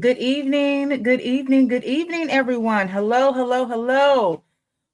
Good evening, good evening, good evening, everyone. Hello, hello, hello.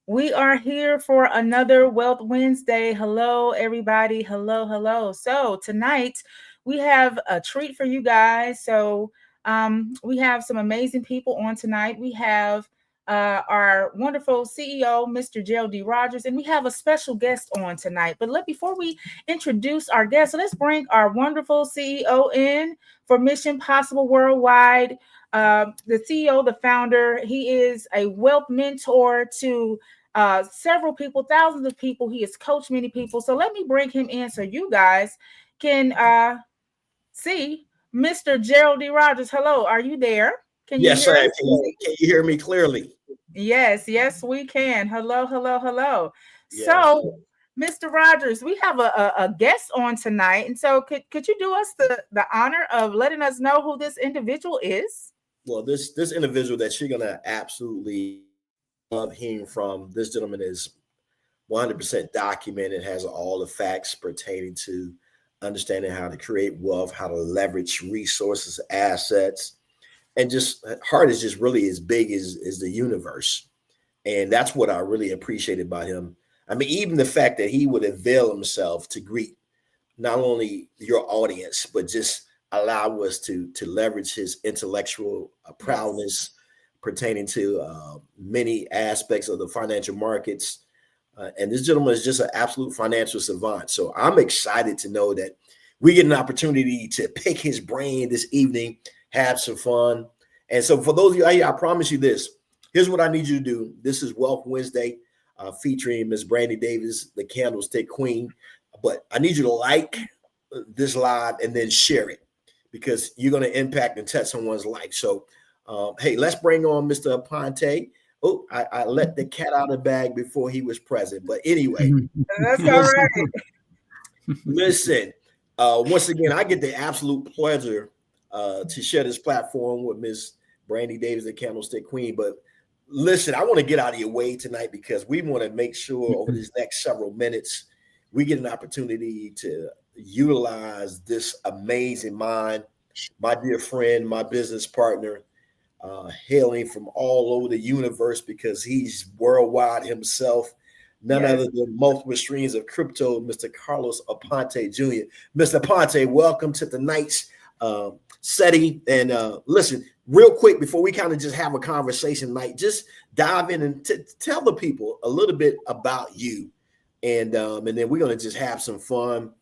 We are here for another Wealth Wednesday. Hello, everybody. Hello, hello. So, tonight we have a treat for you guys. We have some amazing people on tonight. We have our wonderful CEO, Mr. Gerald D. Rogers, and we have a special guest on tonight. Before we introduce our guest, let's bring our wonderful CEO in for Mission Possible Worldwide. The CEO, the founder, he is a wealth mentor to several people, thousands of people. He has coached many people. So let me bring him in so you guys can see Mr. Gerald D. Rogers. Hello, are you there? Can you Yes, hear sir. us? Can you hear me clearly? Yes, yes, we can. Hello, hello, hello. Yes. So, Mr. Rogers, we have a guest on tonight. And so could you do us the honor of letting us know who this individual is? Well, this individual that you're gonna absolutely love hearing from. This gentleman is 100% documented, has all the facts pertaining to understanding how to create wealth, how to leverage resources, assets, and just heart is just really as big as the universe. And that's what I really appreciated about him. I mean, even the fact that he would avail himself to greet not only your audience, but just allow us to leverage his intellectual Yes. prowess pertaining to many aspects of the financial markets. And this gentleman is just an absolute financial savant. So I'm excited to know that we get an opportunity to pick his brain this evening, have some fun. And so for those of you out here, I promise you this. Here's what I need you to do. This is Wealth Wednesday, featuring Miss Brandy Davis, the Candlestick Queen. But I need you to like this live and then share it because you're going to impact and touch someone's life. So, hey, let's bring on Mr. Aponte. Oh, I let the cat out of the bag before he was present. But anyway, That's all listen, right. listen. Once again, I get the absolute pleasure to share this platform with Miss Brandy Davis, the Candlestick Queen. But listen, I want to get out of your way tonight because we want to make sure over these next several minutes we get an opportunity to utilize this amazing mind, my dear friend, my business partner, hailing from all over the universe because he's worldwide himself. None Yes. other than multiple streams of crypto, Mr. Carlos Aponte Jr. Mr. Aponte, welcome to tonight's setting. And listen, real quick, before we kind of just have a conversation, Mike, just dive in and tell the people a little bit about you. And then we're going to just have some fun.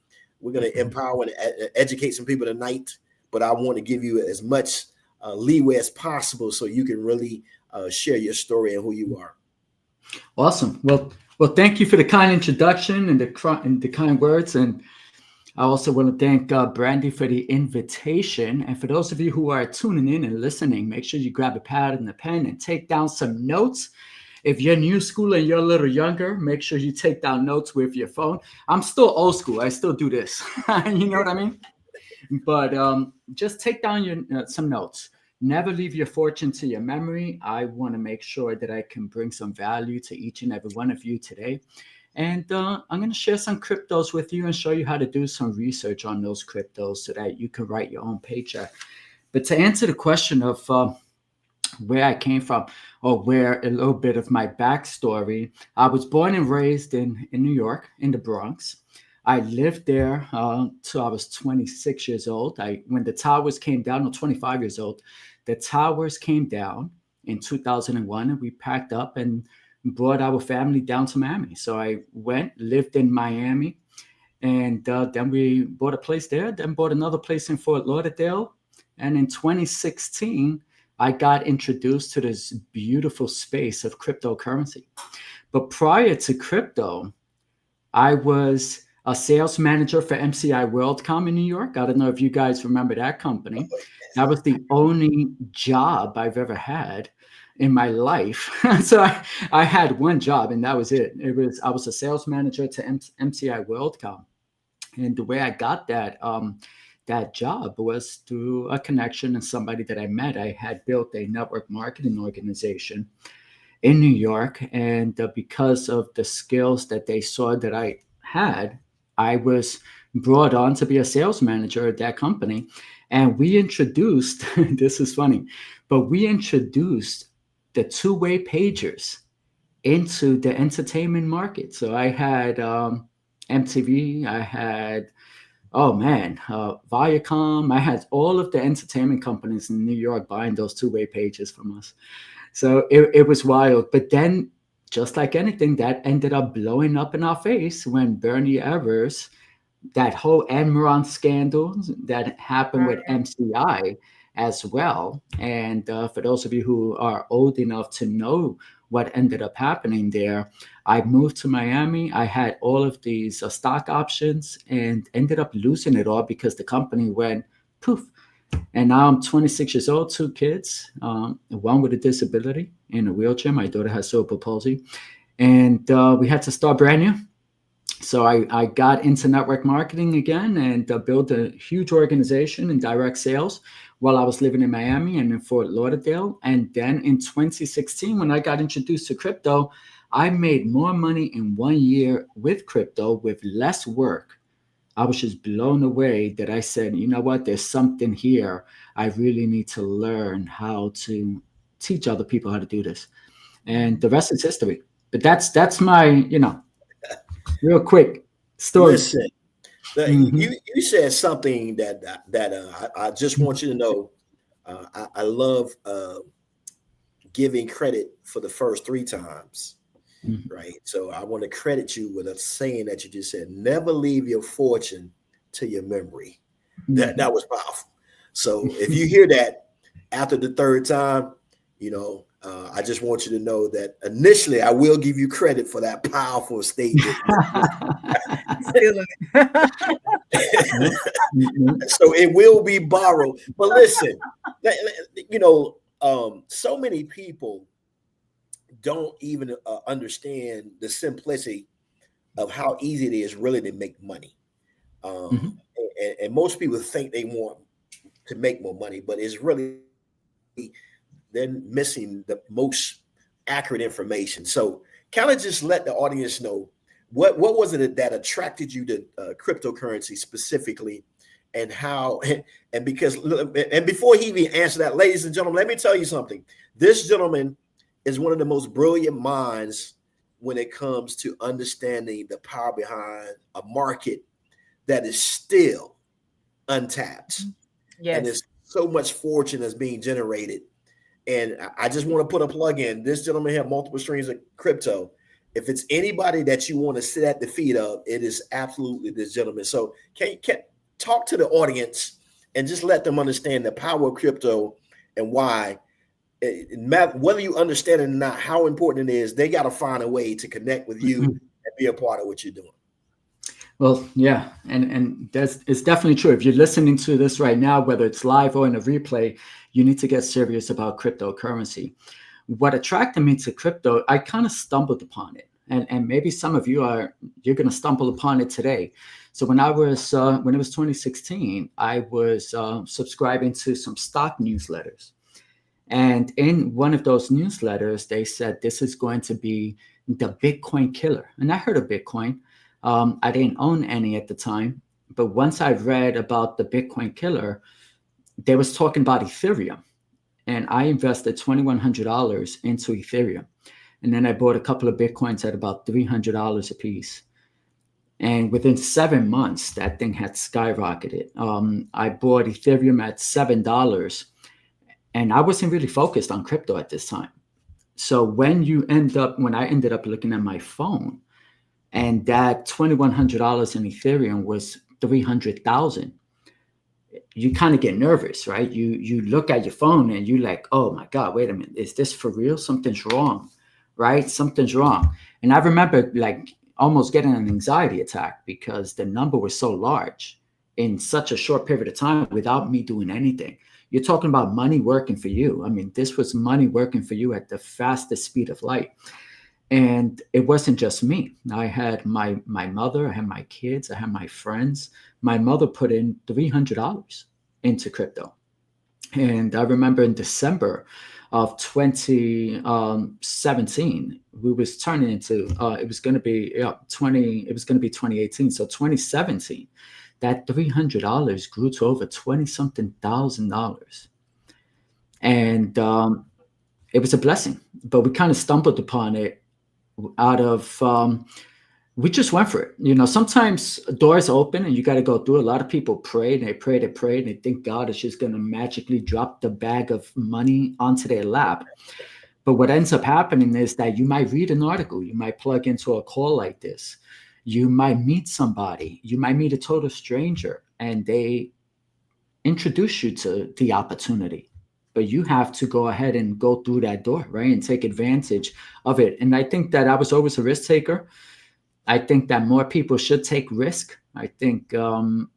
We're going to empower and educate some people tonight. But I want to give you as much leeway as possible so you can really share your story and who you are. Awesome. Well, thank you for the kind introduction and the kind words, and I also want to thank Brandy for the invitation. And for those of you who are tuning in and listening, make sure you grab a pad and a pen and take down some notes. If you're new school and you're a little younger, make sure you take down notes with your phone. I'm still old school. I still do this. You know what I mean? But just take down some notes. Never leave your fortune to your memory. I want to make sure that I can bring some value to each and every one of you today. And I'm going to share some cryptos with you and show you how to do some research on those cryptos so that you can write your own paycheck. But to answer the question of where I came from, or where a little bit of my backstory, I was born and raised in New York, in the Bronx. I lived there till I was 26 years old. When the towers came down, or 25 years old, the towers came down in 2001, and we packed up and brought our family down to Miami. So I lived in Miami, and then we bought a place there, then bought another place in Fort Lauderdale. And in 2016, I got introduced to this beautiful space of cryptocurrency. But prior to crypto, I was a sales manager for MCI WorldCom in New York. I don't know if you guys remember that company. That was the only job I've ever had in my life. So I had one job, and that was it. I was a sales manager to MCI WorldCom. And the way I got that job was through a connection and somebody that I met. I had built a network marketing organization in New York, and because of the skills that they saw that I had, I was brought on to be a sales manager at that company. And we introduced, this is funny, but we introduced the two-way pagers into the entertainment market. So I had MTV, I had, Viacom. I had all of the entertainment companies in New York buying those two-way pagers from us. So it was wild. But then, just like anything, that ended up blowing up in our face when Bernie Evers, that whole Enron scandal that happened with MCI as well. And for those of you who are old enough to know what ended up happening there, I moved to Miami. I had all of these stock options and ended up losing it all because the company went poof. And now I'm 26 years old, two kids, one with a disability in a wheelchair. My daughter has cerebral palsy. And we had to start brand new. So I got into network marketing again and built a huge organization in direct sales while I was living in Miami and in Fort Lauderdale. And then in 2016, when I got introduced to crypto, I made more money in 1 year with crypto with less work. I was just blown away that I said, you know what, there's something here. I really need to learn how to teach other people how to do this. And the rest is history. But that's my, real quick story. Listen, you said something that I just want you to know. I love giving credit for the first 3 times, right? So I want to credit you with a saying that you just said: never leave your fortune to your memory. That was powerful. So if you hear that after the 3rd time, I just want you to know that initially I will give you credit for that powerful statement. So it will be borrowed. But listen, so many people don't even understand the simplicity of how easy it is really to make money. And most people think they want to make more money, but it's really then missing the most accurate information. So kind of just let the audience know what was it that attracted you to cryptocurrency specifically, and how, and before he even answered that, ladies and gentlemen, let me tell you something. This gentleman is one of the most brilliant minds when it comes to understanding the power behind a market that is still untapped. Yes. And there's so much fortune that's being generated. And I just want to put a plug in. This gentleman had multiple streams of crypto. If it's anybody that you want to sit at the feet of, it is absolutely this gentleman. So can talk to the audience and just let them understand the power of crypto and why, whether you understand it or not, how important it is. They got to find a way to connect with you and be a part of what you're doing. Well, yeah, and it's definitely true. If you're listening to this right now, whether it's live or in a replay, you need to get serious about cryptocurrency. What attracted me to crypto, I kind of stumbled upon it, and maybe some of you're going to stumble upon it today. So when it was 2016, I was subscribing to some stock newsletters, and in one of those newsletters, they said this is going to be the Bitcoin killer, and I heard of Bitcoin. I didn't own any at the time, but once I read about the Bitcoin killer, they was talking about Ethereum, and I invested $2,100 into Ethereum, and then I bought a couple of Bitcoins at about $300 a piece. And within 7 months, that thing had skyrocketed. I bought Ethereum at $7, and I wasn't really focused on crypto at this time. So when I ended up looking at my phone, and that $2,100 in Ethereum was $300,000, you kind of get nervous, right? You look at your phone and you're like, oh my God, wait a minute, is this for real? Something's wrong, right? Something's wrong. And I remember like almost getting an anxiety attack because the number was so large in such a short period of time without me doing anything. You're talking about money working for you. I mean, this was money working for you at the fastest speed of light. And it wasn't just me. I had my mother, I had my kids, I had my friends. My mother put in $300 into crypto. And I remember in December of 2017, we was turning into, it was going to be 2018. So 2017, that $300 grew to over 20 something $1,000. And it was a blessing, but we kind of stumbled upon it out of, we just went for it. You know, sometimes doors open and you got to go through. A lot of people pray and they pray, and they think God is just going to magically drop the bag of money onto their lap. But what ends up happening is that you might read an article, you might plug into a call like this, you might meet somebody, you might meet a total stranger, and they introduce you to the opportunity. But you have to go ahead and go through that door, right? And take advantage of it. And I think that I was always a risk taker. I think that more people should take risk. I think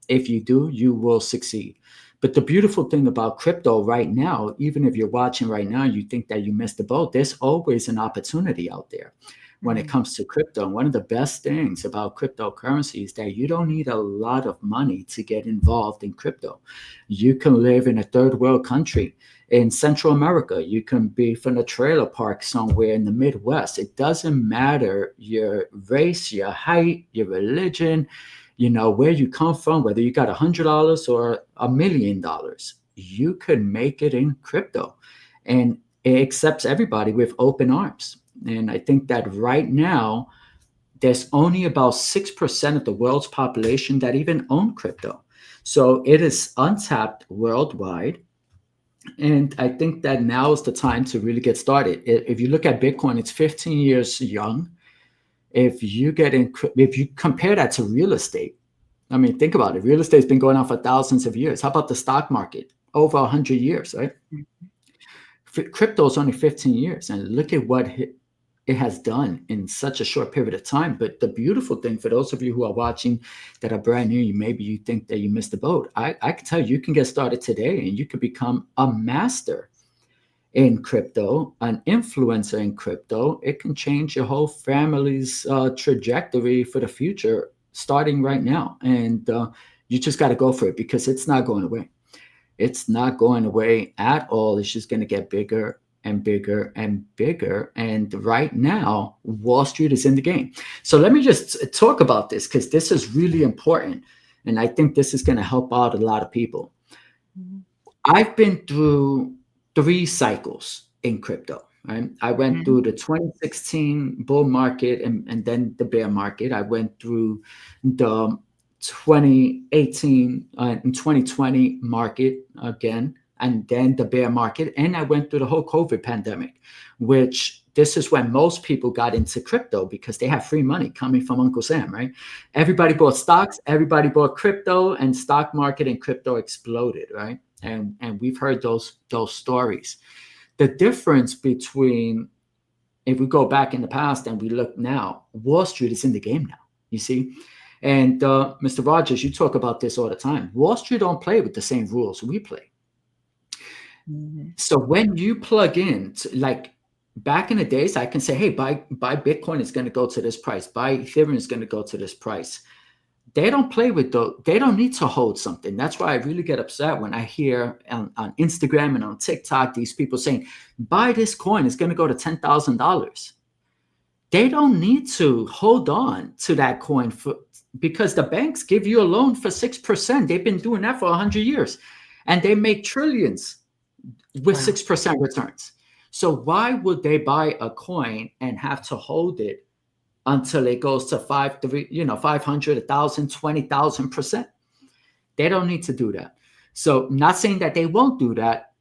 if you do, you will succeed. But the beautiful thing about crypto right now, even if you're watching right now, you think that you missed the boat, there's always an opportunity out there when it comes to crypto. And one of the best things about cryptocurrency is that you don't need a lot of money to get involved in crypto. You can live in a third world country in Central America. You can be from a trailer park somewhere in the Midwest. It doesn't matter your race, your height, your religion, you know, where you come from, whether you got $100 or $1 million, you could make it in crypto. And it accepts everybody with open arms. And I think that right now, there's only about 6% of the world's population that even own crypto. So it is untapped worldwide. And I think that now is the time to really get started. If you look at Bitcoin, it's 15 years young. If you compare that to real estate, I mean, think about it. Real estate's been going on for thousands of years. How about the stock market? Over 100 years, right? Crypto is only 15 years. And look at what it has done in such a short period of time. But the beautiful thing for those of you who are watching that are brand new, maybe you think that you missed the boat. I can tell you can get started today and you could become a master in crypto, an influencer in crypto. It can change your whole family's trajectory for the future starting right now. And you just got to go for it because it's not going away. It's not going away at all. It's just going to get bigger and bigger and bigger. And right now, Wall Street is in the game. So let me just talk about this because this is really important. And I think this is going to help out a lot of people. I've been through 3 cycles in crypto. Right? I went through the 2016 bull market and then the bear market. I went through the 2018 and 2020 market again, and then the bear market. And I went through the whole COVID pandemic, which this is when most people got into crypto because they have free money coming from Uncle Sam, right? Everybody bought stocks, everybody bought crypto, and stock market and crypto exploded, right? And we've heard those stories. The difference between, if we go back in the past and we look now, Wall Street is in the game now, you see? And Mr. Rogers, you talk about this all the time. Wall Street don't play with the same rules we play. So when you plug in, like back in the days, I can say, hey, buy Bitcoin is going to go to this price. Buy Ethereum is going to go to this price. They don't play with those. They don't need to hold something. That's why I really get upset when I hear on Instagram and on TikTok, these people saying, buy this coin, it's going to go to $10,000. They don't need to hold on to that coin because the banks give you a loan for 6%. They've been doing that for 100 years and they make trillions with 6% returns. So why would they buy a coin and have to hold it until it goes to 500, 1,000, 20,000%? They don't need to do that. So not saying that they won't do that.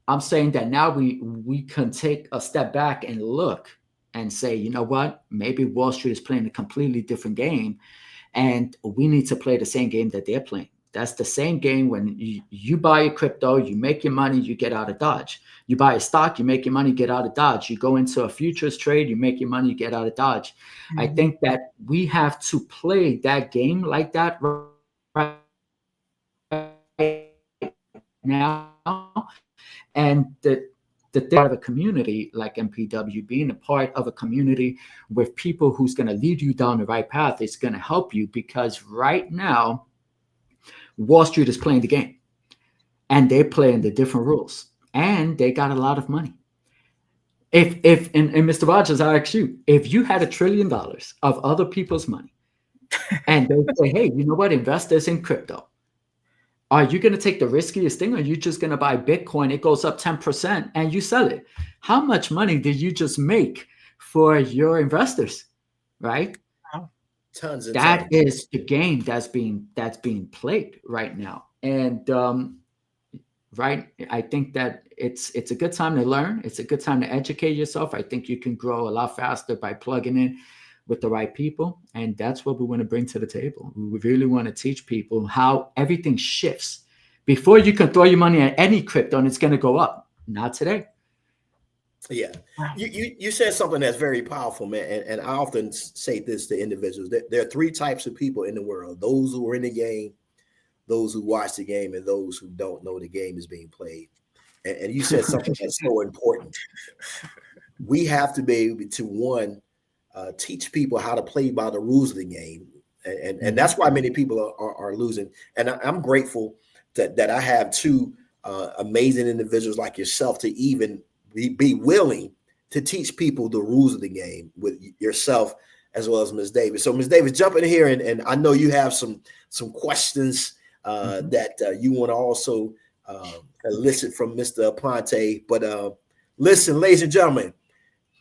I'm saying that now we can take a step back and look and say, you know what, maybe Wall Street is playing a completely different game and we need to play the same game that they're playing. That's the same game when you buy a crypto, you make your money, you get out of Dodge. You buy a stock, you make your money, get out of Dodge. You go into a futures trade, you make your money, you get out of Dodge. I think that we have to play that game like that right now. And the part of a community like MPW, being a part of a community with people who's going to lead you down the right path is going to help you because right now, Wall Street is playing the game and they're playing the different rules and they got a lot of money. If Mr. Rogers, I ask you, if you had $1 trillion of other people's money And they say, hey, you know what? Invest this in crypto. Are you going to take the riskiest thing, or are you just going to buy Bitcoin? It goes up 10% and you sell it. How much money did you just make for your investors, right? Tons and That tons. is the game that's being played right now. And right, I think that it's a good time to learn. It's a good time to educate yourself. I think you can grow a lot faster by plugging in with the right people, and that's what we want to bring to the table. We really want to teach people how everything shifts. Before, you can throw your money at any crypto and it's going to go up. Not today. Yeah, you said something that's very powerful, man. And I often say this to individuals: that there are three types of people in the world: those who are in the game, those who watch the game, and those who don't know the game is being played. And you said something that's so important. We have to be able to, one, teach people how to play by the rules of the game, and that's why many people are losing. And I'm grateful that I have two amazing individuals like yourself to even be willing to teach people the rules of the game, with yourself as well as Ms. Davis. So Ms. Davis, jump in here, and I know you have some questions that you want to also elicit from Mr. Aponte. But listen, ladies and gentlemen,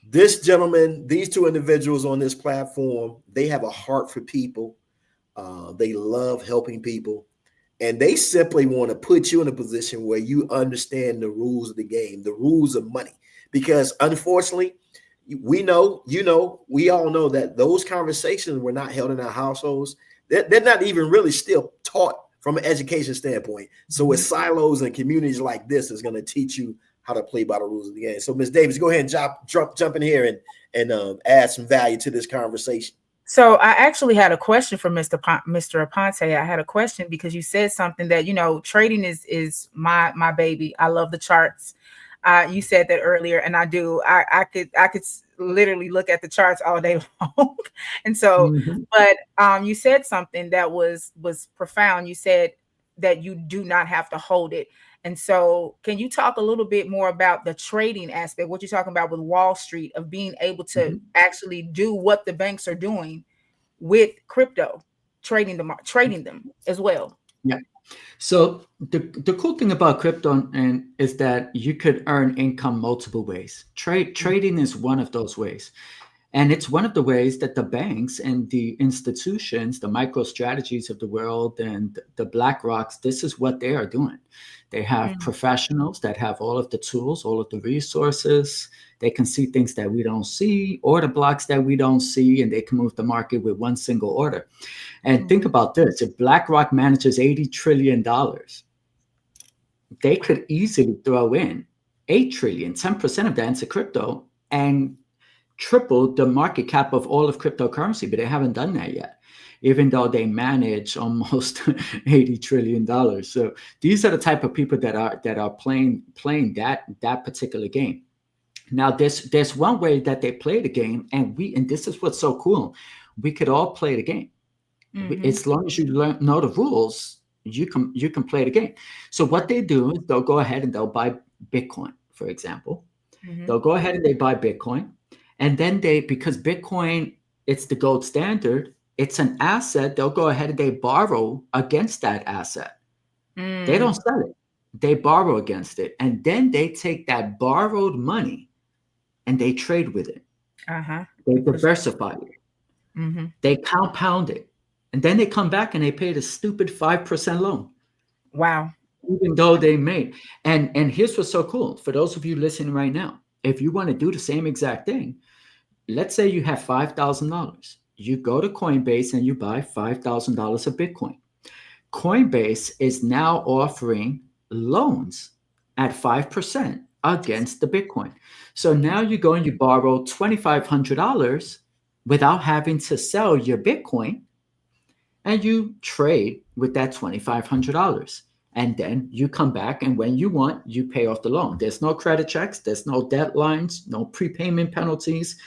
this gentleman, these two individuals on this platform, they have a heart for people. They love helping people. And they simply want to put you in a position where you understand the rules of the game, the rules of money. Because unfortunately, we know, we all know that those conversations were not held in our households. They're not even really still taught from an education standpoint. So it's silos and communities like this is going to teach you how to play by the rules of the game. So Ms. Davis, go ahead and jump in here and add some value to this conversation. So I actually had a question for Mr. Aponte. I had a question because you said something that, trading is my baby. I love the charts. You said that earlier, and I do. I could literally look at the charts all day long. And so, but you said something that was profound. You said that you do not have to hold it. And so, can you talk a little bit more about the trading aspect, what you're talking about with Wall Street, of being able to actually do what the banks are doing with crypto, trading them as well? Yeah. So the cool thing about crypto is that you could earn income multiple ways. Trading is one of those ways. And it's one of the ways that the banks and the institutions, the micro strategies of the world and the BlackRocks, this is what they are doing. They have professionals that have all of the tools, all of the resources. They can see things that we don't see, order blocks that we don't see, and they can move the market with one single order. And think about this. If BlackRock manages $80 trillion, they could easily throw in $8 trillion, 10% of that into crypto, and triple the market cap of all of cryptocurrency, but they haven't done that yet, even though they manage almost $80 trillion. So these are the type of people that are playing that particular game. Now, there's one way that they play the game, and this is what's so cool. We could all play the game. As long as you know the rules, you can play the game. So what they do is they'll go ahead and they'll buy Bitcoin, for example. They'll go ahead and they buy Bitcoin. And then because Bitcoin, it's the gold standard, it's an asset, they'll go ahead and they borrow against that asset. They don't sell it. They borrow against it. And then they take that borrowed money and they trade with it. They diversify it. They compound it. And then they come back and they pay the stupid 5% loan. Wow. Even though they made. And here's what's so cool. For those of you listening right now, if you want to do the same exact thing, let's say you have $5,000. You go to Coinbase and you buy $5,000 of Bitcoin. Coinbase is now offering loans at 5% against the Bitcoin. So now you go and you borrow $2,500 without having to sell your Bitcoin, and you trade with that $2,500. And then you come back, and when you want, you pay off the loan. There's no credit checks. There's no deadlines, no prepayment penalties.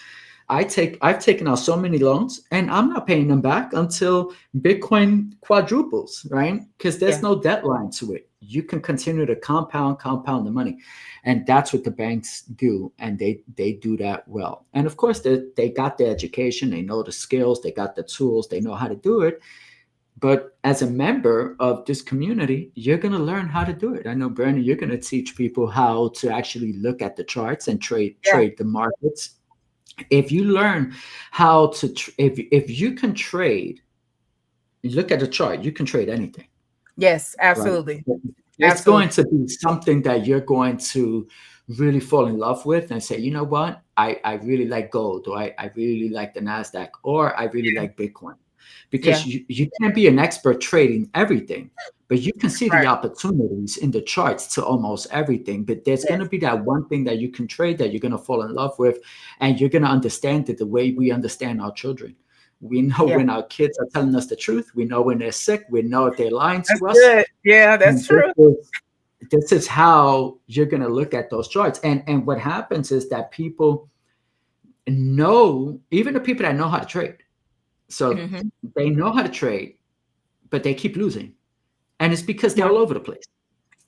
I've taken out so many loans, and I'm not paying them back until Bitcoin quadruples, right? Because there's no deadline to it. you can continue to compound the money. And that's what the banks do. And they do that well. And of course, they got the education, they know the skills, they got the tools, they know how to do it. But as a member of this community, you're going to learn how to do it. I know, Brandon, you're going to teach people how to actually look at the charts and trade the markets. If you learn how to, if you can trade, look at the chart, you can trade anything. Yes, absolutely. Right? It's going to be something that you're going to really fall in love with and say, you know what, I really like gold, or I really like the NASDAQ, or I really like Bitcoin. Because you can't be an expert trading everything, but you can see the opportunities in the charts to almost everything. But there's going to be that one thing that you can trade that you're going to fall in love with, and you're going to understand it the way we understand our children. We know when our kids are telling us the truth. We know when they're sick. We know if they're lying to us. Good. Yeah, that's true. This is how you're going to look at those charts. And what happens is that people know, even the people that know how to trade. So they know how to trade, but they keep losing. And it's because they're all over the place.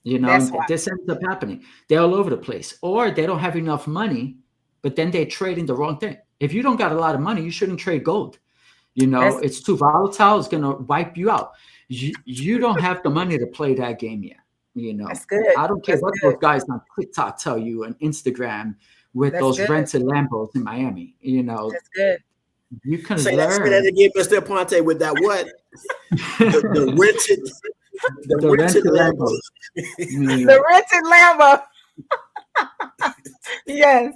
You know, this ends up happening. They're all over the place. Or they don't have enough money, but then they're trading the wrong thing. If you don't got a lot of money, you shouldn't trade gold. You know, it's too volatile. It's going to wipe you out. You don't have the money to play that game yet. You know, that's good. I don't care what those guys on TikTok tell you and Instagram with those rented Lambos in Miami. You know, that's good. You can say learn. That again, Mr. Aponte, with that what? the rented Lambo. The rented Lambo. Yes.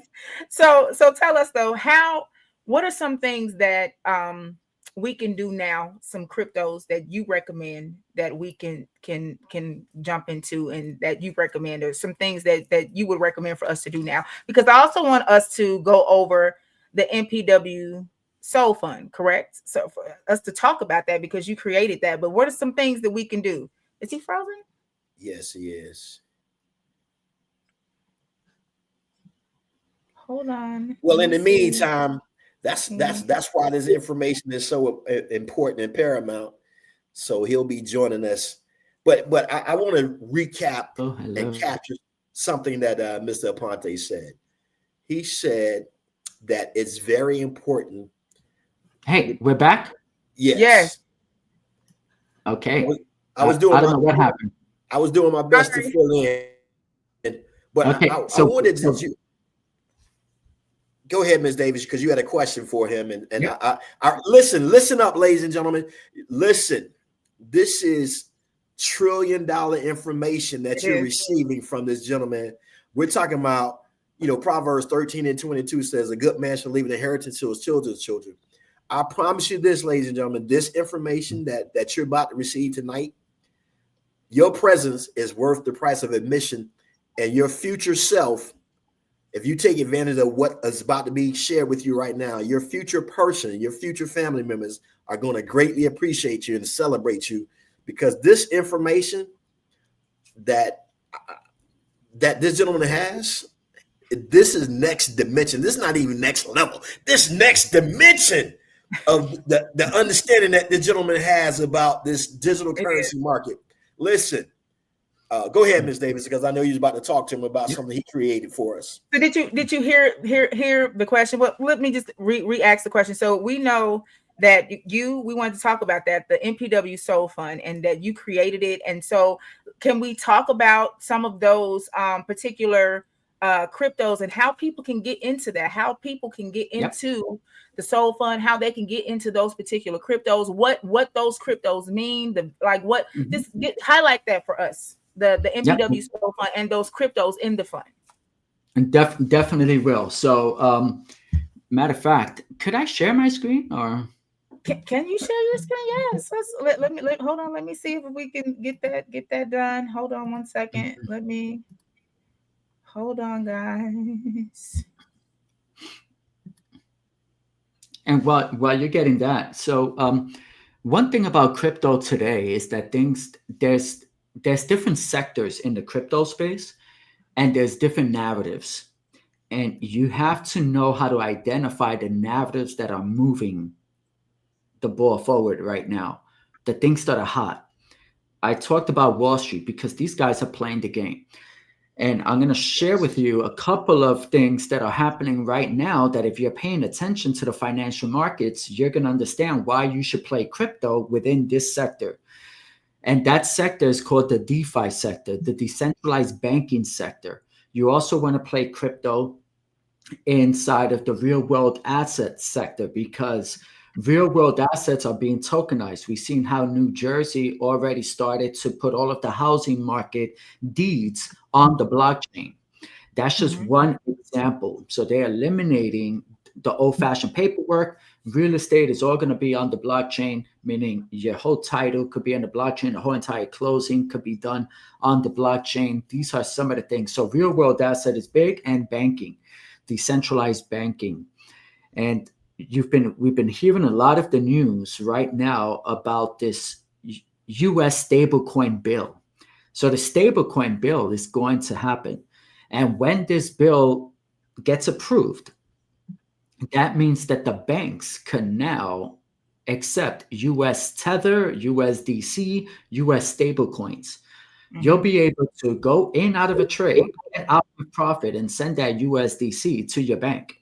So tell us though, what are some things that we can do now, some cryptos that you recommend that we can jump into, and that you recommend, or some things that you would recommend for us to do now? Because I also want us to go over the MPW SOL Fund, correct? So for us to talk about that, because you created that, but what are some things that we can do? Is he frozen? Yes, he is. Hold on. Well, in the meantime, that's why this information is so important and paramount. So he'll be joining us. But I want to recap and capture something that Mr. Aponte said. He said that it's very important. Hey, we're back? Yes. Okay. I was doing I don't know what happened. I was doing my best to fill in. But okay, I wanted to go ahead, Ms. Davis, because you had a question for him. And I listen up, ladies and gentlemen. Listen, this is $1 trillion information that you're receiving from this gentleman. We're talking about, Proverbs 13:22 says, a good man shall leave an inheritance to his children's children. I promise you this, ladies and gentlemen, this information that you're about to receive tonight, your presence is worth the price of admission, and your future self, if you take advantage of what is about to be shared with you right now, your future person, your future family members are going to greatly appreciate you and celebrate you, because this information that this gentleman has, this is next dimension. This is not even next level. This next dimension of the understanding that the gentleman has about this digital currency market. Listen, go ahead, Ms. Davis, because I know you're about to talk to him about something he created for us. So did you hear the question? Well, let me just re-ask the question. So we know that we wanted to talk about that, the MPW SOL Fund, and that you created it. And so can we talk about some of those particular cryptos and how people can get into that, how people can get into the SOL Fund, how they can get into those particular cryptos, what those cryptos mean, just highlight that for us, the MPW SOL Fund and those cryptos in the fund. And definitely will. So matter of fact, could I share my screen, or can you share your screen? Yes. Let me hold on. Let me see if we can get that done. Hold on one second. Hold on, guys. And while you're getting that, so one thing about crypto today is that there's different sectors in the crypto space, and there's different narratives, and you have to know how to identify the narratives that are moving the ball forward right now, the things that are hot. I talked about Wall Street because these guys are playing the game. And I'm going to share with you a couple of things that are happening right now that if you're paying attention to the financial markets, you're going to understand why you should play crypto within this sector. And that sector is called the DeFi sector, the decentralized banking sector. You also want to play crypto inside of the real world assets sector because real world assets are being tokenized. We've seen how New Jersey already started to put all of the housing market deeds on the blockchain. That's just one example. So they're eliminating the old-fashioned paperwork. Real estate is all going to be on the blockchain, meaning your whole title could be on the blockchain. The whole entire closing could be done on the blockchain. These are some of the things. So real world asset is big, and banking, decentralized banking. And we've been hearing a lot of the news right now about this US stablecoin bill. So the stablecoin bill is going to happen. And when this bill gets approved, that means that the banks can now accept US Tether, USDC, US stablecoins. You'll be able to go in out of a trade, get out with profit, and send that USDC to your bank.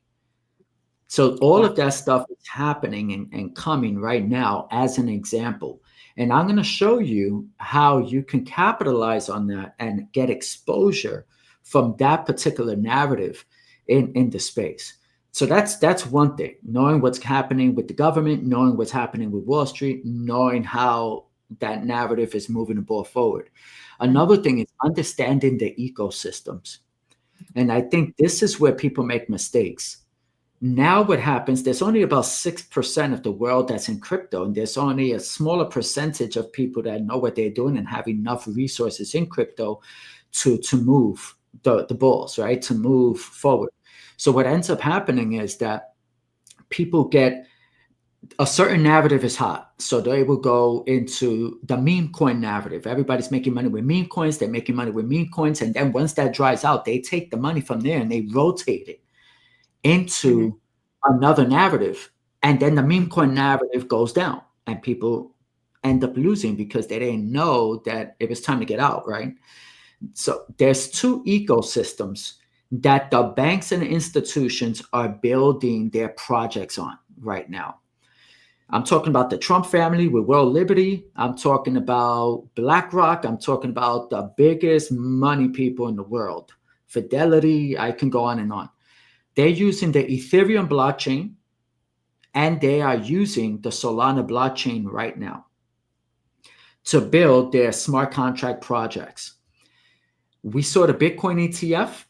So all of that stuff is happening and coming right now as an example. And I'm going to show you how you can capitalize on that and get exposure from that particular narrative in the space. So that's one thing, knowing what's happening with the government, knowing what's happening with Wall Street, knowing how that narrative is moving the ball forward. Another thing is understanding the ecosystems. And I think this is where people make mistakes. Now what happens, there's only about 6% of the world that's in crypto, and there's only a smaller percentage of people that know what they're doing and have enough resources in crypto to move the balls, right? To move forward. So what ends up happening is that people get a certain narrative is hot. So they will go into the meme coin narrative. Everybody's making money with meme coins. They're making money with meme coins. And then once that dries out, they take the money from there and they rotate it into another narrative. And then the meme coin narrative goes down and people end up losing because they didn't know that it was time to get out, right? So there's two ecosystems that the banks and institutions are building their projects on right now. I'm talking about the Trump family with World Liberty. I'm talking about BlackRock. I'm talking about the biggest money people in the world. Fidelity, I can go on and on. They're using the Ethereum blockchain and they are using the Solana blockchain right now to build their smart contract projects. We saw the Bitcoin ETF.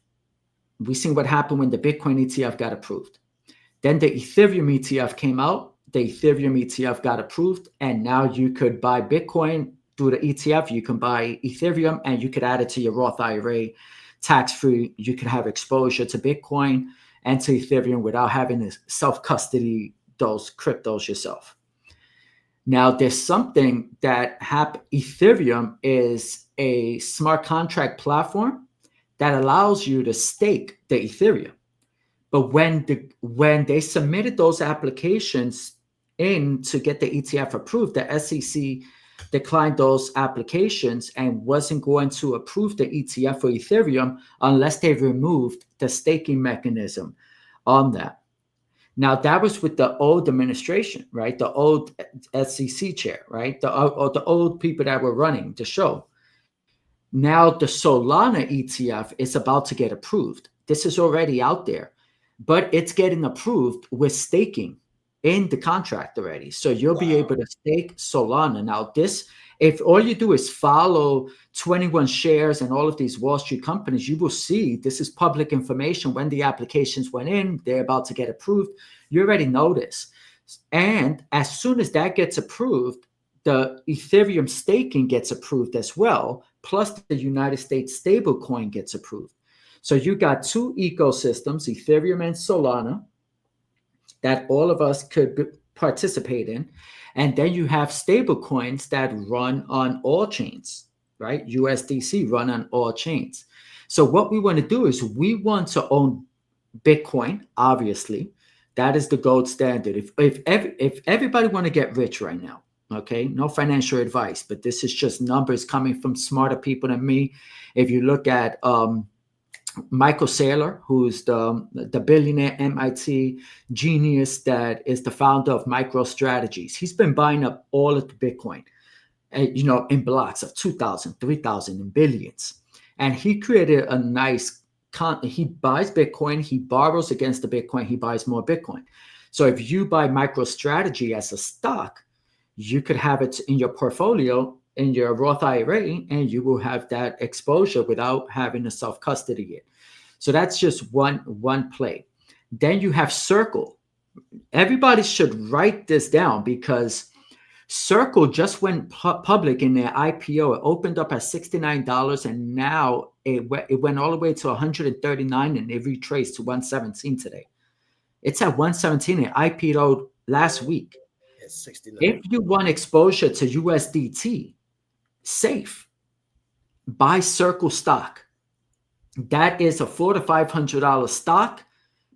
We seen what happened when the Bitcoin ETF got approved. Then the Ethereum ETF came out. The Ethereum ETF got approved, and now you could buy Bitcoin through the ETF. You can buy Ethereum, and you could add it to your Roth IRA, tax-free. You could have exposure to Bitcoin and to Ethereum without having to self-custody those cryptos yourself. Now, there's something that Ethereum is a smart contract platform that allows you to stake the Ethereum. But when they submitted those applications in to get the ETF approved, the SEC declined those applications and wasn't going to approve the ETF for Ethereum unless they removed the staking mechanism on that. Now, that was with the old administration, right? The old SEC chair, right? The old people that were running the show. Now, the Solana ETF is about to get approved. This is already out there, but it's getting approved with staking in the contract already. So you'll be able to stake Solana. Now, if all you do is follow 21 shares and all of these Wall Street companies, you will see this is public information. When the applications went in, they're about to get approved. You already know this. And as soon as that gets approved, the Ethereum staking gets approved as well, plus the United States stablecoin gets approved. So you got two ecosystems, Ethereum and Solana, that all of us could participate in. And then you have stablecoins that run on all chains, right? USDC run on all chains. So what we want to do is we want to own Bitcoin, obviously. That is the gold standard. If everybody want to get rich right now, Okay, no financial advice, but this is just numbers coming from smarter people than me. If you look at Michael Saylor, who's the billionaire MIT genius that is the founder of MicroStrategies, he's been buying up all of the Bitcoin, in blocks of 2,000, 3,000, and billions. And he created a nice he buys Bitcoin, he borrows against the Bitcoin, he buys more Bitcoin. So if you buy MicroStrategy as a stock, you could have it in your portfolio in your Roth IRA, and you will have that exposure without having to self-custody it. So that's just one play. Then you have Circle. Everybody should write this down, because Circle just went public in their IPO. It opened up at $69, and now it went all the way to $139, and it retraced to $117 today. It's at $117. It IPO'd last week. It's 69. If you want exposure to USDT, safe, buy Circle stock. That is a $400 to $500 stock,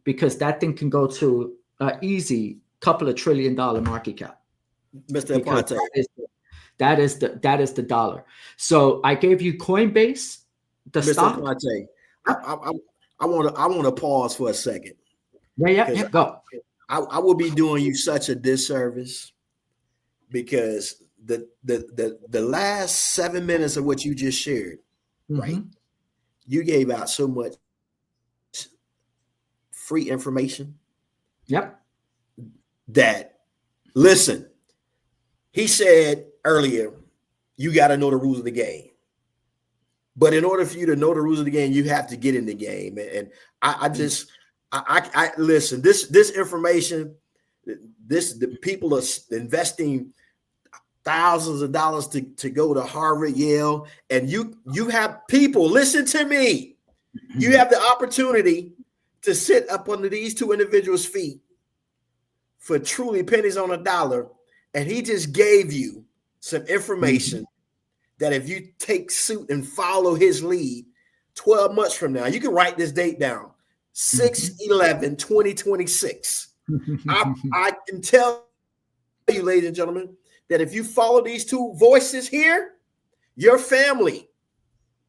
because that thing can go to an easy couple of $1 trillion market cap. Mr. Aponte. That is the dollar. So I gave you Coinbase, the Mr. stock. Aponte, I want to pause for a second. Yeah, go. I will be doing you such a disservice, because the last 7 minutes of what you just shared, right? You gave out so much free information. Yep. That, listen, he said earlier, you got to know the rules of the game. But in order for you to know the rules of the game, you have to get in the game. And I listen, this information, the people are investing thousands of dollars to go to Harvard, Yale, and you have people, listen to me, you have the opportunity to sit up under these two individuals' feet for truly pennies on a dollar, and he just gave you some information that if you take suit and follow his lead, 12 months from now, you can write this date down, 6/11/2026. I can tell you, ladies and gentlemen, that if you follow these two voices here, your family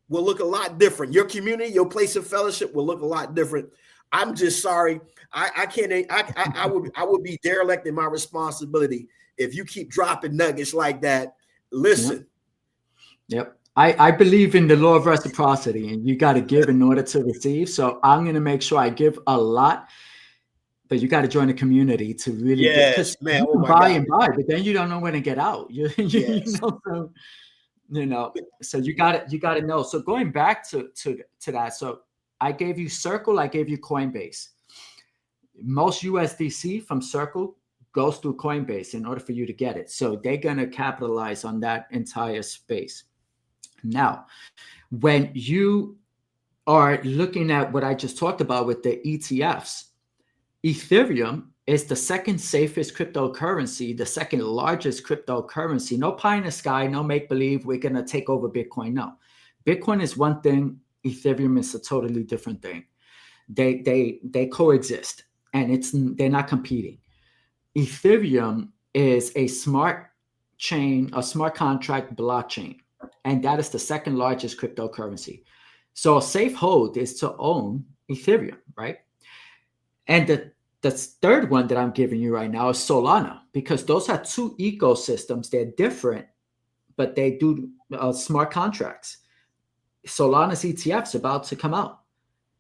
will look a lot different. Your community, your place of fellowship will look a lot different. I'm just sorry. I can't. I would be derelict in my responsibility if you keep dropping nuggets like that. Listen. Yep. I believe in the law of reciprocity, and you got to give in order to receive. So I'm going to make sure I give a lot, but you got to join the community to really get, because man, you can buy and buy, but then you don't know when to get out. So you got to know. So going back to that. So I gave you Circle, I gave you Coinbase. Most USDC from Circle goes through Coinbase in order for you to get it. So they're going to capitalize on that entire space. Now, when you are looking at what I just talked about with the ETFs, Ethereum is the second safest cryptocurrency, the second largest cryptocurrency. No pie in the sky, no make-believe, we're going to take over Bitcoin. No. Bitcoin is one thing, Ethereum is a totally different thing. They coexist, and they're not competing. Ethereum is a smart chain, a smart contract blockchain, and that is the second largest cryptocurrency. So a safe hold is to own Ethereum, right? And the third one that I'm giving you right now is Solana, because those are two ecosystems. They're different, but they do smart contracts. Solana's ETF is about to come out.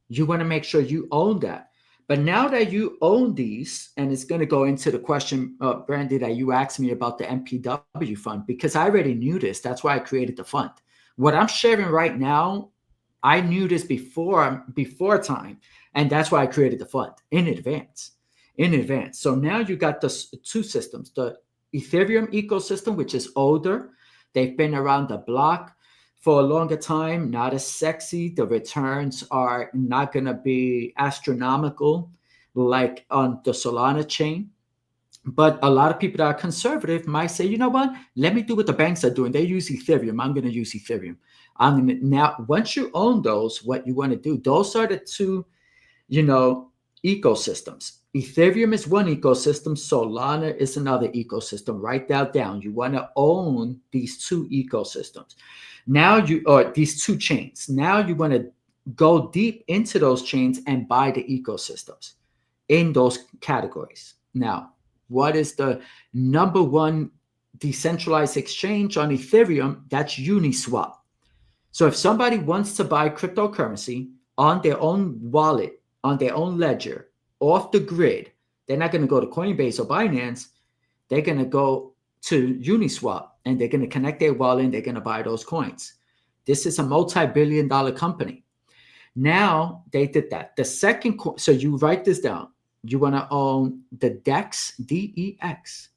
You want to make sure you own that. But now that you own these, and it's going to go into the question, Brandy, that you asked me about the MPW fund, because I already knew this. That's why I created the fund. What I'm sharing right now, I knew this before time, and that's why I created the fund in advance. So now you got the two systems, the Ethereum ecosystem, which is older. They've been around the block for a longer time, not as sexy. The returns are not going to be astronomical like on the Solana chain. But a lot of people that are conservative might say, you know what? Let me do what the banks are doing. They use Ethereum. I'm going to use Ethereum. Now, once you own those, what you want to do, those are the two, ecosystems. Ethereum is one ecosystem. Solana is another ecosystem. Write that down. You want to own these two ecosystems. Or these two chains. Now you want to go deep into those chains and buy the ecosystems in those categories. Now, what is the number one decentralized exchange on Ethereum? That's Uniswap. So if somebody wants to buy cryptocurrency on their own wallet, on their own ledger, off the grid, they're not going to go to Coinbase or Binance. They're going to go to Uniswap and they're going to connect their wallet and they're going to buy those coins. This is a multi-billion-dollar company. Now they did that. The second, so you write this down. You want to own the DEX, DEX.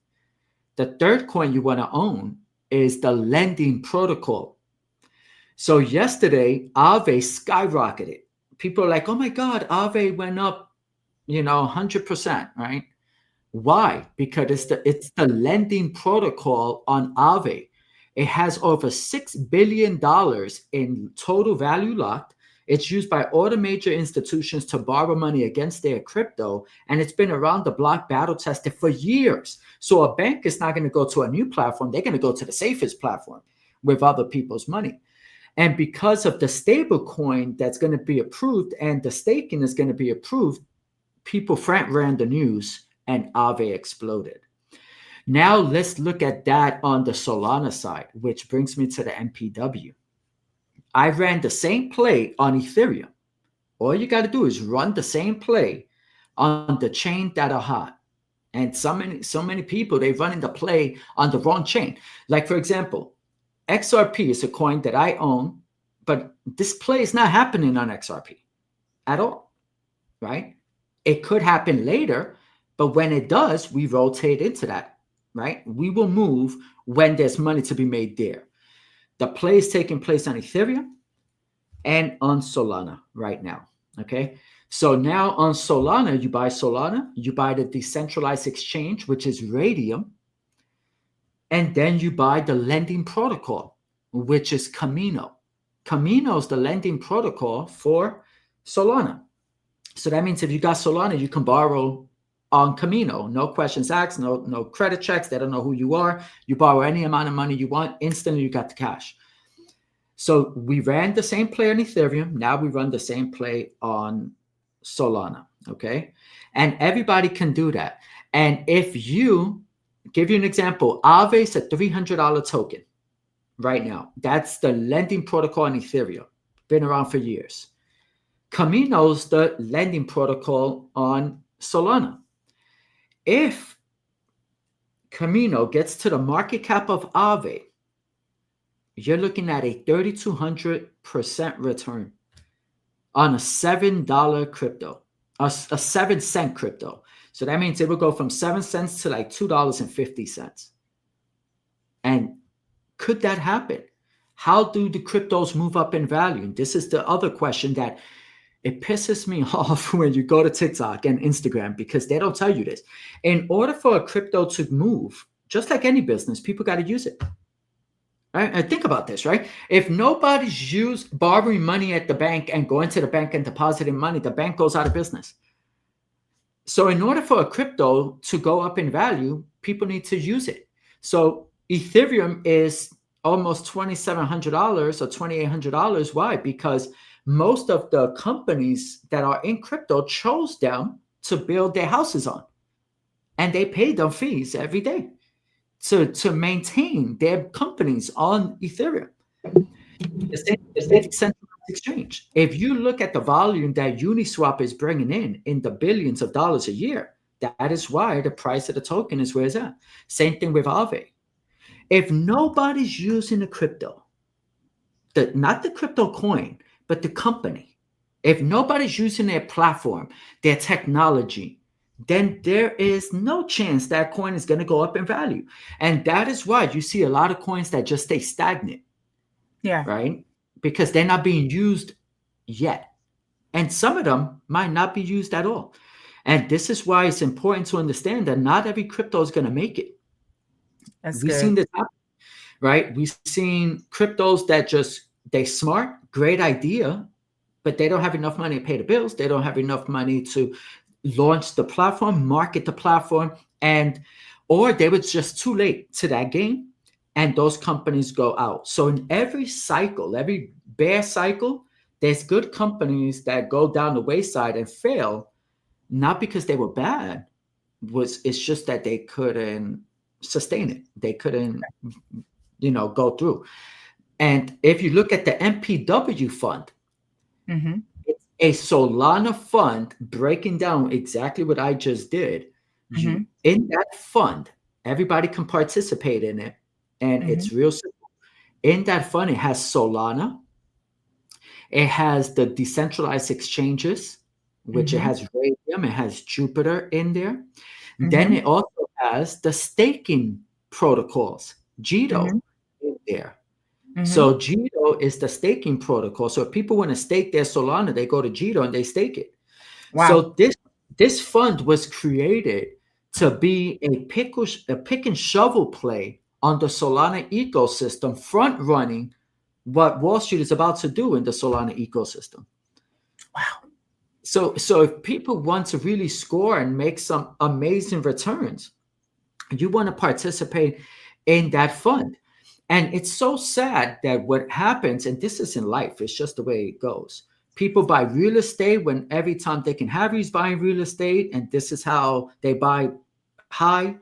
The third coin you want to own is the lending protocol. So yesterday, Aave skyrocketed. People are like, oh my God, Aave went up, 100%, right? Why? Because it's the lending protocol on Aave. It has over $6 billion in total value locked. It's used by all the major institutions to borrow money against their crypto, and it's been around the block, battle tested for years. So a bank is not going to go to a new platform. They're going to go to the safest platform with other people's money. And because of the stable coin that's going to be approved and the staking is going to be approved, people ran the news and Aave exploded. Now let's look at that on the Solana side, which brings me to the MPW. I ran the same play on Ethereum. All you got to do is run the same play on the chain that are hot. And so many people, they're running the play on the wrong chain. Like, for example, XRP is a coin that I own, but this play is not happening on XRP at all, right? It could happen later, but when it does, we rotate into that, right? We will move when there's money to be made there. The play is taking place on Ethereum and on Solana right now, okay? So now on Solana, you buy the decentralized exchange, which is Radium, and then you buy the lending protocol, which is Camino. Camino is the lending protocol for Solana. So that means if you got Solana, you can borrow on Camino. No questions asked, no credit checks. They don't know who you are. You borrow any amount of money you want. Instantly, you got the cash. So we ran the same play on Ethereum. Now we run the same play on Solana, okay? And everybody can do that. And if you, give you an example, Aave is a $300 token right now. That's the lending protocol on Ethereum. Been around for years. Camino's the lending protocol on Solana. If Camino gets to the market cap of Aave, you're looking at a 3,200% return on a $7 crypto, a 7-cent crypto. So that means it will go from 7 cents to like $2.50. And could that happen? How do the cryptos move up in value? This is the other question that it pisses me off when you go to TikTok and Instagram, because they don't tell you this. In order for a crypto to move, just like any business, people got to use it. Right? And think about this, right? If nobody's borrowing money at the bank and going to the bank and depositing money, the bank goes out of business. So in order for a crypto to go up in value, people need to use it. So Ethereum is almost $2,700 or $2,800. Why? Because most of the companies that are in crypto chose them to build their houses on. And they pay them fees every day to maintain their companies on Ethereum. The same decentralized exchange. If you look at the volume that Uniswap is bringing in the billions of dollars a year, that is why the price of the token is where it's at. Same thing with Aave. If nobody's using the crypto, not the crypto coin, but the company, if nobody's using their platform, their technology, then there is no chance that coin is going to go up in value. And that is why you see a lot of coins that just stay stagnant. Yeah. Right? Because they're not being used yet. And some of them might not be used at all. And this is why it's important to understand that not every crypto is going to make it. We've seen this happen, right? We've seen cryptos that they smart, great idea, but they don't have enough money to pay the bills. They don't have enough money to launch the platform, market the platform, or they were just too late to that game, and those companies go out. So in every cycle, every bear cycle, there's good companies that go down the wayside and fail, not because they were bad, it's just that they couldn't sustain it. They couldn't, go through. And if you look at the MPW fund, Mm-hmm. it's a Solana fund, breaking down exactly what I just did. Mm-hmm. In that fund, everybody can participate in it, and Mm-hmm. it's real simple. In that fund, it has Solana, it has the decentralized exchanges, which it Mm-hmm. has Radium, it has Jupiter in there. Then Mm-hmm. it also has the staking protocols, Mm-hmm. Jito, in there. Mm-hmm. So Jito is the staking protocol. So if people want to stake their Solana, they go to Jito and they stake it. Wow. So this fund was created to be a pick and shovel play on the Solana ecosystem, front running what Wall Street is about to do in the Solana ecosystem. Wow. So if people want to really score and make some amazing returns, you want to participate in that fund. And it's so sad that what happens, and this is in life, it's just the way it goes. People buy real estate when every time they can have, he's buying real estate, and this is how they buy high.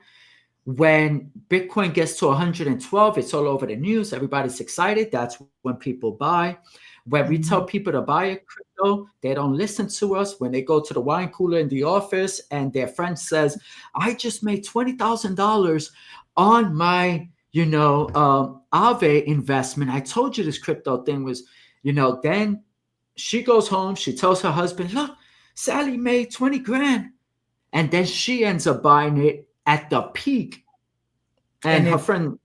When Bitcoin gets to 112, it's all over the news. Everybody's excited. That's when people buy. When we tell Mm-hmm. people to buy a crypto, they don't listen to us. When they go to the wine cooler in the office and their friend says, I just made $20,000 on my, Aave investment. I told you this crypto thing was, then she goes home. She tells her husband, look, Sally made 20 grand. And then she ends up buying it at the peak. And And her it friend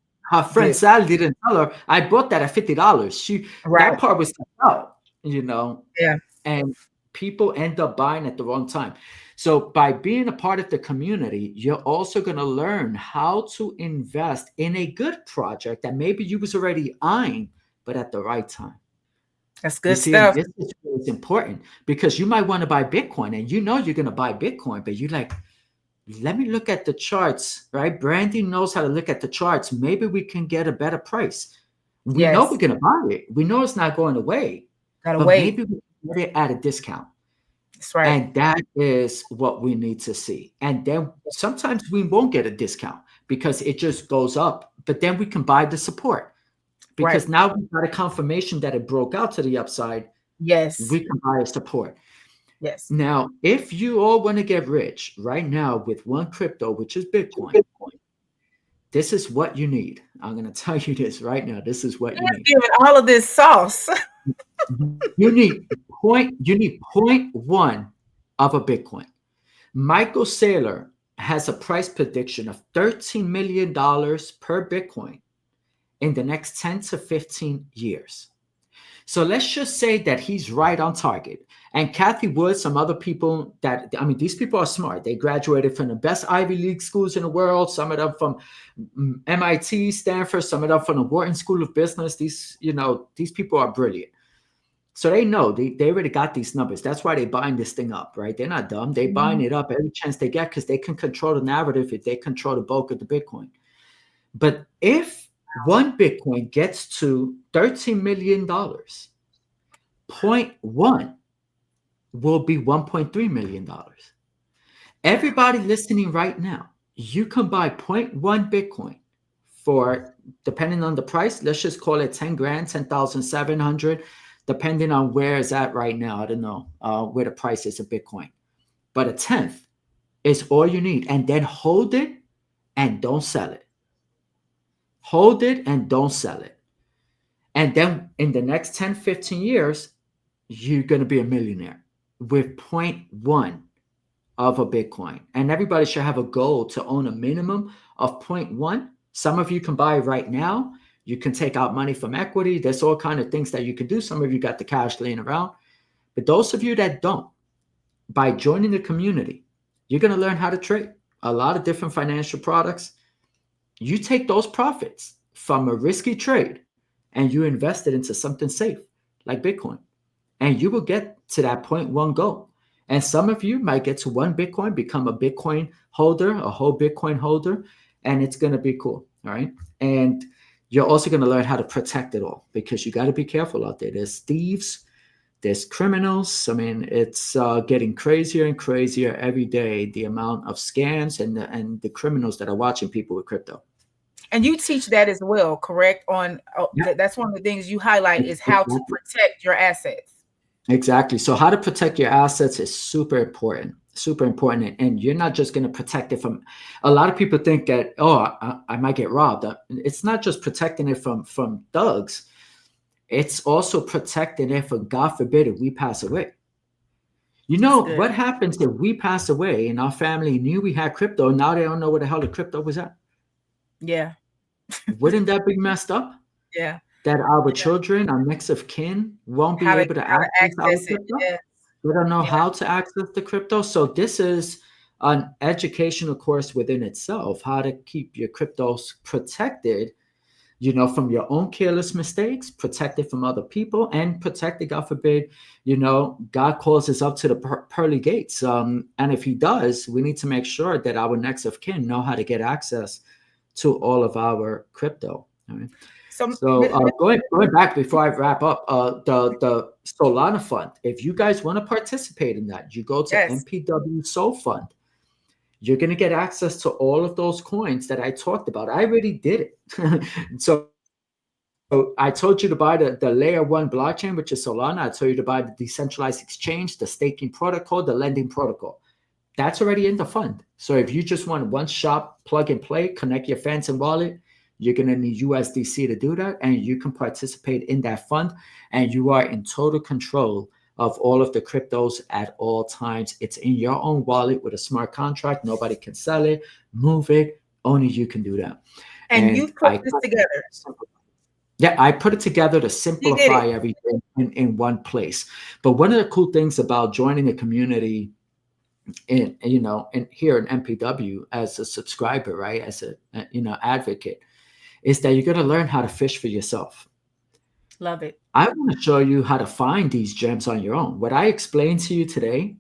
did. Sally didn't tell her, I bought that at $50. That Right. part was out, Yeah. and people end up buying at the wrong time. So by being a part of the community, you're also going to learn how to invest in a good project that maybe you was already eyeing, but at the right time. That's You good see, and stuff. this is what's important, because you might want to buy Bitcoin and you're going to buy Bitcoin, but you're like, let me look at the charts, right? Brandy knows how to look at the charts. Maybe we can get a better price. We know we're Yes. going to buy it. We know it's not going away, Gotta but wait. maybe we can get it at a discount. That's right. And that is what we need to see. And then sometimes we won't get a discount because it just goes up, but then we can buy the support, Right. because now we've got a confirmation that it broke out to the upside. Yes. We can buy a support. Yes. Now, if you all want to get rich right now with one crypto, which is Bitcoin, this is what you need. I'm going to tell you this right now. This is what you Just need. giving all of this sauce. You need point one of a Bitcoin. Michael Saylor has a price prediction of $13 million per Bitcoin in the next 10 to 15 years. So let's just say that he's right on target. And Kathy Wood, some other people these people are smart. They graduated from the best Ivy League schools in the world, some of them from MIT, Stanford, some of them from the Wharton School of Business. These people are brilliant. So they know, they already got these numbers. That's why they're buying this thing up, right? They're not dumb. They're buying it up every chance they get because they can control the narrative if they control the bulk of the Bitcoin. But if one Bitcoin gets to $13 million, 0.1 will be $1.3 million. Everybody listening right now, you can buy 0.1 Bitcoin for, depending on the price, let's just call it 10 grand, 10,700, depending on where it's at right now. I don't know where the price is of Bitcoin. But a tenth is all you need. And then hold it and don't sell it. Hold it and don't sell it. And then in the next 10, 15 years, you're going to be a millionaire with 0.1 of a Bitcoin. And everybody should have a goal to own a minimum of 0.1. Some of you can buy right now. You can take out money from equity. There's all kind of things that you can do. Some of you got the cash laying around. But those of you that don't, by joining the community, you're going to learn how to trade a lot of different financial products. You take those profits from a risky trade and you invest it into something safe like Bitcoin. And you will get to that 0.1 goal. And some of you might get to one Bitcoin, become a Bitcoin holder, a whole Bitcoin holder, and it's going to be cool. All right. And you're also going to learn how to protect it all, because you got to be careful out there. There's thieves, there's criminals. I mean, it's getting crazier and crazier every day, the amount of scams and the criminals that are watching people with crypto. And you teach that as well, correct? That's one of the things you highlight is how to protect your assets. Exactly. So how to protect your assets is super important. Super important. And you're not just going to protect it from, a lot of people think that, oh, I might get robbed. It's not just protecting it from thugs. It's also protecting it for, God forbid, if we pass away. You know, what happens if we pass away and our family knew we had crypto, and now they don't know where the hell the crypto was at? Yeah. Wouldn't that be messed up? Yeah. That our children, our next of kin, won't be able to access our crypto. Yes. We don't know how to access the crypto. So this is an educational course within itself, how to keep your cryptos protected, you know, from your own careless mistakes, protected from other people, and protected, God forbid, you know, God calls us up to the pearly gates. And if he does, we need to make sure that our next of kin know how to get access to all of our crypto. All right. So going back before I wrap up, the Solana Fund, if you guys want to participate in that, you go to MPW SOL Fund. You're going to get access to all of those coins that I talked about. I already did it. So I told you to buy the layer 1 blockchain, which is Solana. I told you to buy the decentralized exchange, the staking protocol, the lending protocol. That's already in the fund. So if you just want one shop, plug and play, connect your Phantom wallet, you're going to need USDC to do that, and you can participate in that fund, and you are in total control of all of the cryptos at all times. It's in your own wallet with a smart contract. Nobody can sell it, move it. Only you can do that. And you put this together. Yeah, I put it together to simplify everything in one place. But one of the cool things about joining the community in here in MPW as a subscriber, right, as a advocate, is that you're going to learn how to fish for yourself. Love it. I want to show you how to find these gems on your own. What I explained to you today,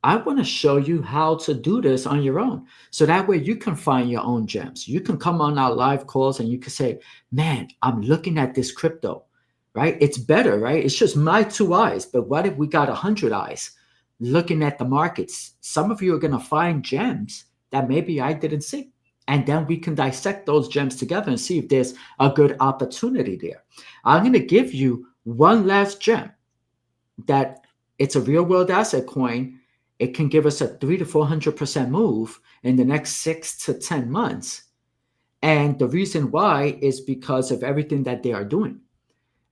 I want to show you how to do this on your own. So that way you can find your own gems. You can come on our live calls and you can say, man, I'm looking at this crypto, right? It's better, right? It's just my 2 eyes. But what if we got 100 eyes looking at the markets? Some of you are going to find gems that maybe I didn't see. And then we can dissect those gems together and see if there's a good opportunity there. I'm going to give you one last gem that it's a real world asset coin. It can give us a 300 to 400% move in the next 6 to 10 months. And the reason why is because of everything that they are doing.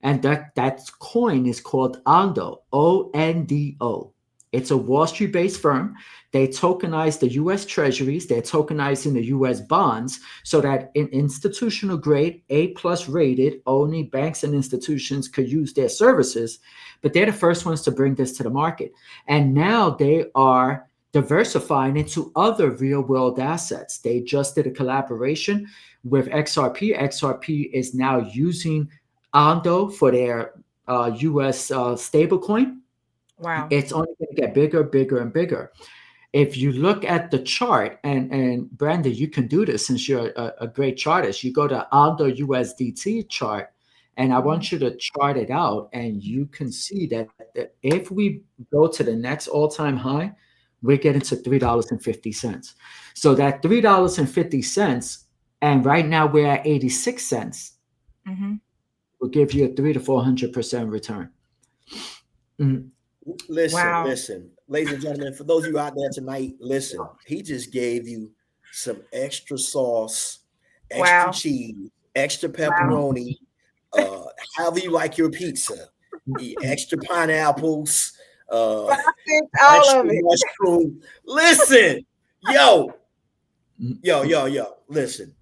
And that coin is called Ondo, ONDO. It's a Wall Street-based firm. They tokenize the U.S. treasuries. They're tokenizing the U.S. bonds so that in institutional grade, A+ rated, only banks and institutions could use their services. But they're the first ones to bring this to the market. And now they are diversifying into other real-world assets. They just did a collaboration with XRP. XRP is now using Ondo for their U.S. stablecoin. Wow. It's only going to get bigger, bigger, and bigger. If you look at the chart, and Brandon, you can do this since you're a great chartist. You go to Ondo USDT chart, and I want you to chart it out, and you can see that if we go to the next all-time high, we're getting to $3.50. So that $3.50, and right now we're at 86 cents, will give you a 300 to 400% return. Listen, ladies and gentlemen, for those of you out there tonight, listen, he just gave you some extra sauce, extra cheese, extra pepperoni, however you like your pizza, extra pineapples, extra mushroom. Listen, yo, listen,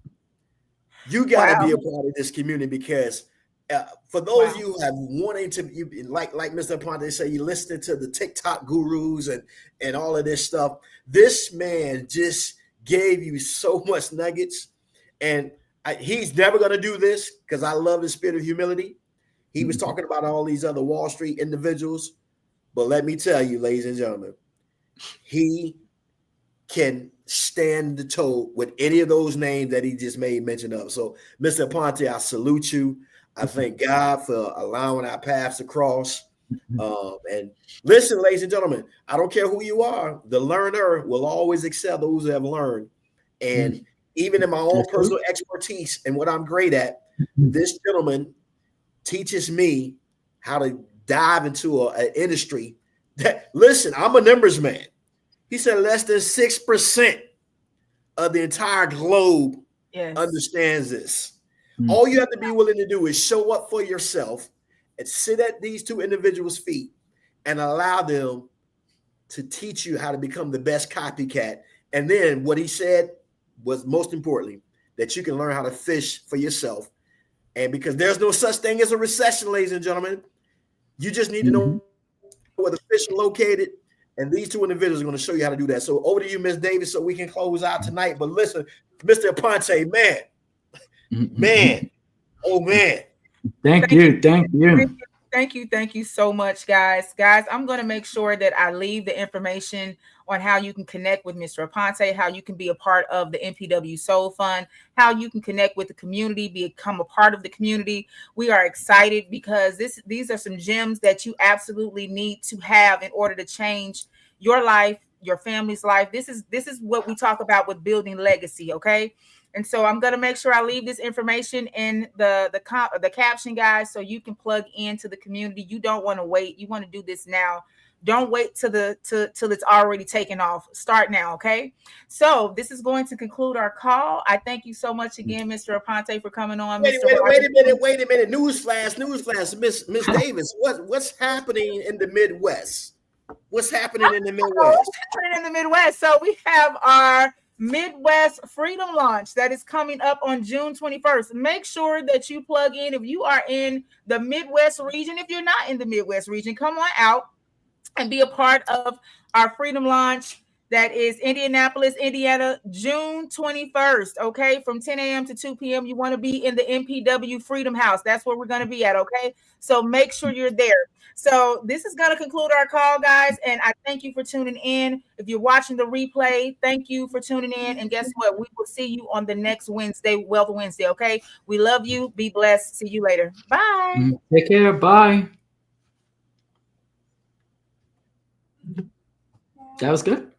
you got to be a part of this community because for those of you who have wanted to, like Mr. Aponte say, you listening to the TikTok gurus and all of this stuff. This man just gave you so much nuggets, and he's never going to do this because I love his spirit of humility. He was talking about all these other Wall Street individuals, but let me tell you, ladies and gentlemen, he can stand the toe with any of those names that he just made mention of. So, Mr. Aponte, I salute you. I thank God for allowing our paths to cross. And listen, ladies and gentlemen, I don't care who you are. The learner will always excel those who have learned. And even in my own personal expertise and what I'm great at, this gentleman teaches me how to dive into an industry that, listen, I'm a numbers man. He said less than 6% of the entire globe understands this. All you have to be willing to do is show up for yourself and sit at these two individuals' feet and allow them to teach you how to become the best copycat. And then what he said was most importantly, that you can learn how to fish for yourself. And because there's no such thing as a recession, ladies and gentlemen, you just need to know where the fish are located. And these two individuals are going to show you how to do that. So over to you, Ms. Davis, so we can close out tonight. But listen, Mr. Aponte, man, oh man. Thank you. Thank you so much, guys. Guys, I'm going to make sure that I leave the information on how you can connect with Mr. Aponte, how you can be a part of the MPW SOL Fund, how you can connect with the community, become a part of the community. We are excited because these are some gems that you absolutely need to have in order to change your life, your family's life. This is what we talk about with building legacy, okay? And so I'm going to make sure I leave this information in the caption, guys, so you can plug into the community. You don't want to wait. You want to do this now. Don't wait till it's already taken off. Start now, okay? So this is going to conclude our call. I thank you so much again, Mr. Aponte, for coming on. Wait a minute. Newsflash, Miss Davis. What's happening in the Midwest? What's happening in the Midwest? What's happening in the Midwest? So we have our Midwest Freedom Launch that is coming up on June 21st. Make sure that you plug in if you are in the Midwest region. If you're not in the Midwest region, come on out and be a part of our Freedom Launch. That is Indianapolis, Indiana, June 21st, okay, from 10 a.m. to 2 p.m. You want to be in the MPW Freedom House. That's where we're going to be at, okay? So make sure you're there. So this is going to conclude our call, guys, and I thank you for tuning in. If you're watching the replay, thank you for tuning in, and guess what? We will see you on the next Wednesday, Wealth Wednesday, okay? We love you. Be blessed. See you later. Bye. Take care. Bye. That was good.